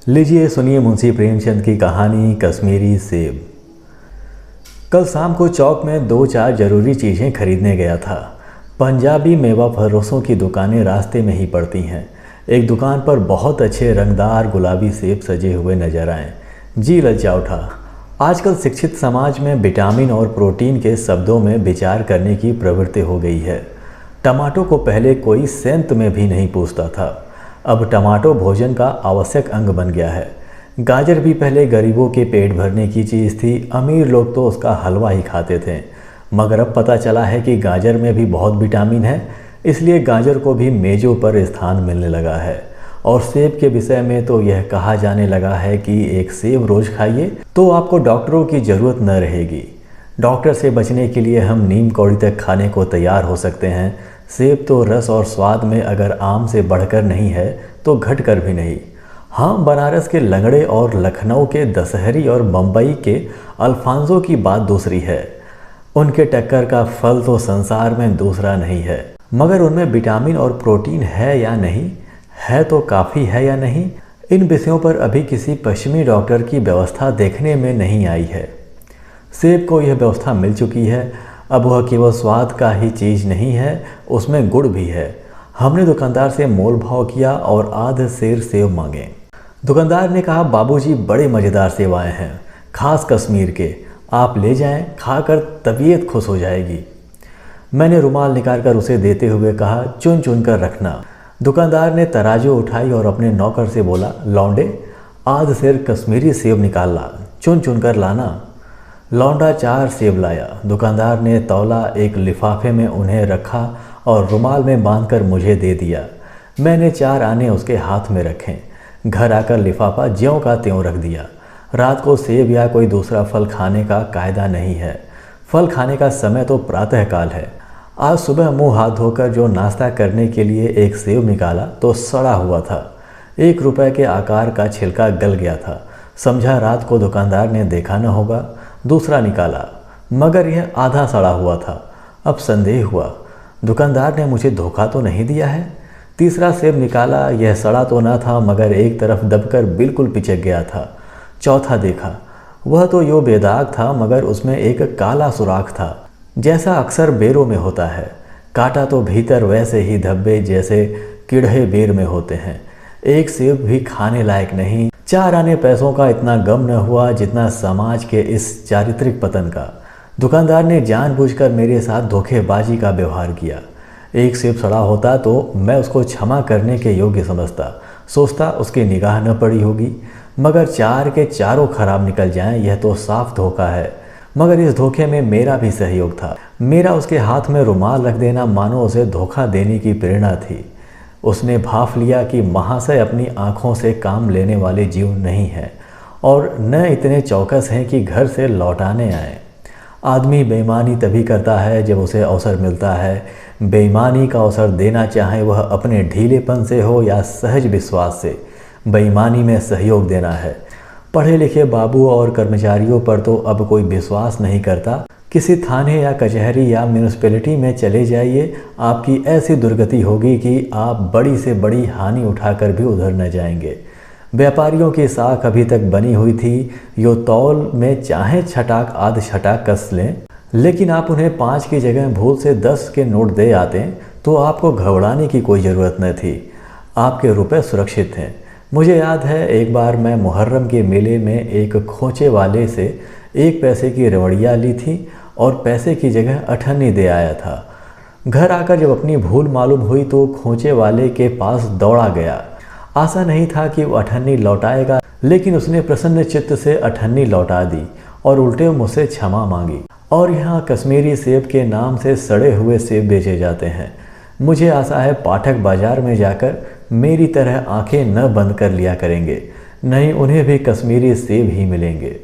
लीजिए सुनिए मुंशी प्रेमचंद की कहानी कश्मीरी सेब। कल शाम को चौक में 2-4 ज़रूरी चीज़ें खरीदने गया था। पंजाबी मेवा फरोशों की दुकानें रास्ते में ही पड़ती हैं। एक दुकान पर बहुत अच्छे रंगदार गुलाबी सेब सजे हुए नजर आए। जी ललचा उठा। आजकल शिक्षित समाज में विटामिन और प्रोटीन के शब्दों में विचार करने की प्रवृत्ति हो गई है। टमाटो को पहले कोई सेंत में भी नहीं पूछता था, अब टमाटो भोजन का आवश्यक अंग बन गया है। गाजर भी पहले गरीबों के पेट भरने की चीज़ थी, अमीर लोग तो उसका हलवा ही खाते थे। मगर अब पता चला है कि गाजर में भी बहुत विटामिन है, इसलिए गाजर को भी मेज़ों पर स्थान मिलने लगा है। और सेब के विषय में तो यह कहा जाने लगा है कि एक सेब रोज़ खाइए तो आपको डॉक्टरों की ज़रूरत न रहेगी। डॉक्टर से बचने के लिए हम नीम कौड़ी तक खाने को तैयार हो सकते हैं। सेब तो रस और स्वाद में अगर आम से बढ़कर नहीं है तो घट कर भी नहीं। हाँ, बनारस के लंगड़े और लखनऊ के दशहरी और बम्बई के अल्फांसो की बात दूसरी है। उनके टक्कर का फल तो संसार में दूसरा नहीं है। मगर उनमें विटामिन और प्रोटीन है या नहीं, है तो काफ़ी है या नहीं, इन विषयों पर अभी किसी पश्चिमी डॉक्टर की व्यवस्था देखने में नहीं आई है। सेब को यह व्यवस्था मिल चुकी है। अब वह केवल स्वाद का ही चीज़ नहीं है, उसमें गुड़ भी है। हमने दुकानदार से मोल भाव किया और आध सेर सेब मांगे। दुकानदार ने कहा, बाबूजी बड़े मज़ेदार सेब आए हैं, खास कश्मीर के, आप ले जाएं, खाकर तबीयत खुश हो जाएगी। मैंने रुमाल निकालकर उसे देते हुए कहा, चुन चुन कर रखना। दुकानदार ने तराजू उठाई और अपने नौकर से बोला, लौंडे आध सेर कश्मीरी सेब निकाल ला, चुन चुन कर लाना। लौंडा 4 सेब लाया। दुकानदार ने तौला, एक लिफाफे में उन्हें रखा और रुमाल में बांधकर मुझे दे दिया। मैंने 4 आने उसके हाथ में रखे। घर आकर लिफाफा ज्यों का त्यों रख दिया। रात को सेब या कोई दूसरा फल खाने का कायदा नहीं है। फल खाने का समय तो प्रातःकाल है। आज सुबह मुंह हाथ धोकर जो नाश्ता करने के लिए एक सेब निकाला तो सड़ा हुआ था। 1 रुपए के आकार का छिलका गल गया था। समझा रात को दुकानदार ने देखा न होगा। दूसरा निकाला, मगर यह आधा सड़ा हुआ था। अब संदेह हुआ, दुकानदार ने मुझे धोखा तो नहीं दिया है। तीसरा सेब निकाला, यह सड़ा तो न था मगर एक तरफ दबकर बिल्कुल पिचक गया था। चौथा देखा, वह तो यो बेदाग था मगर उसमें एक काला सुराख था, जैसा अक्सर बेरों में होता है। काटा तो भीतर वैसे ही धब्बे जैसे किड़हे बेर में होते हैं। एक सेब भी खाने लायक नहीं। 4 आने पैसों का इतना गम न हुआ जितना समाज के इस चारित्रिक पतन का। दुकानदार ने जानबूझकर मेरे साथ धोखेबाजी का व्यवहार किया। एक सेब सड़ा होता तो मैं उसको क्षमा करने के योग्य समझता, सोचता उसकी निगाह न पड़ी होगी। मगर 4 के चारों खराब निकल जाएं, यह तो साफ धोखा है। मगर इस धोखे में मेरा भी सहयोग था। मेरा उसके हाथ में रुमाल रख देना मानो उसे धोखा देने की प्रेरणा थी। उसने भाफ लिया कि महाशय अपनी आँखों से काम लेने वाले जीव नहीं हैं और न इतने चौकस हैं कि घर से लौटाने आए। आदमी बेईमानी तभी करता है जब उसे अवसर मिलता है। बेईमानी का अवसर देना चाहे वह अपने ढीलेपन से हो या सहज विश्वास से, बेईमानी में सहयोग देना है। पढ़े लिखे बाबू और कर्मचारियों पर तो अब कोई विश्वास नहीं करता। किसी थाने या कचहरी या म्यूनिसिपैलिटी में चले जाइए, आपकी ऐसी दुर्गति होगी कि आप बड़ी से बड़ी हानि उठाकर भी उधर न जाएंगे। व्यापारियों की साख अभी तक बनी हुई थी, यो तौल में चाहे छटाक आध छटाक कस लें, लेकिन आप उन्हें 5 की जगह भूल से 10 के नोट दे आते तो आपको घबराने की कोई ज़रूरत न थी। आपके रुपए सुरक्षित हैं। मुझे याद है एक बार मैं मुहर्रम के मेले में एक खोचे वाले से 1 पैसे की रवड़िया ली थी और पैसे की जगह अठन्नी दे आया था। घर आकर जब अपनी भूल मालूम हुई तो खोचे वाले के पास दौड़ा गया। आशा नहीं था कि वो अठन्नी लौटाएगा, लेकिन उसने प्रसन्न चित्त से अठन्नी लौटा दी और उल्टे मुझसे क्षमा मांगी। और यहाँ कश्मीरी सेब के नाम से सड़े हुए सेब बेचे जाते हैं। मुझे आशा है पाठक बाजार में जाकर मेरी तरह आंखें न बंद कर लिया करेंगे, नहीं उन्हें भी कश्मीरी सेब ही मिलेंगे।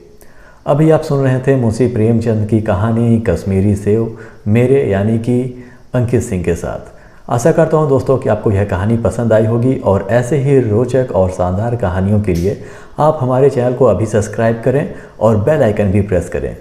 अभी आप सुन रहे थे मुंशी प्रेमचंद की कहानी कश्मीरी सेब, मेरे यानी कि अंकित सिंह के साथ। आशा करता हूं दोस्तों कि आपको यह कहानी पसंद आई होगी और ऐसे ही रोचक और शानदार कहानियों के लिए आप हमारे चैनल को अभी सब्सक्राइब करें और बेल आइकन भी प्रेस करें।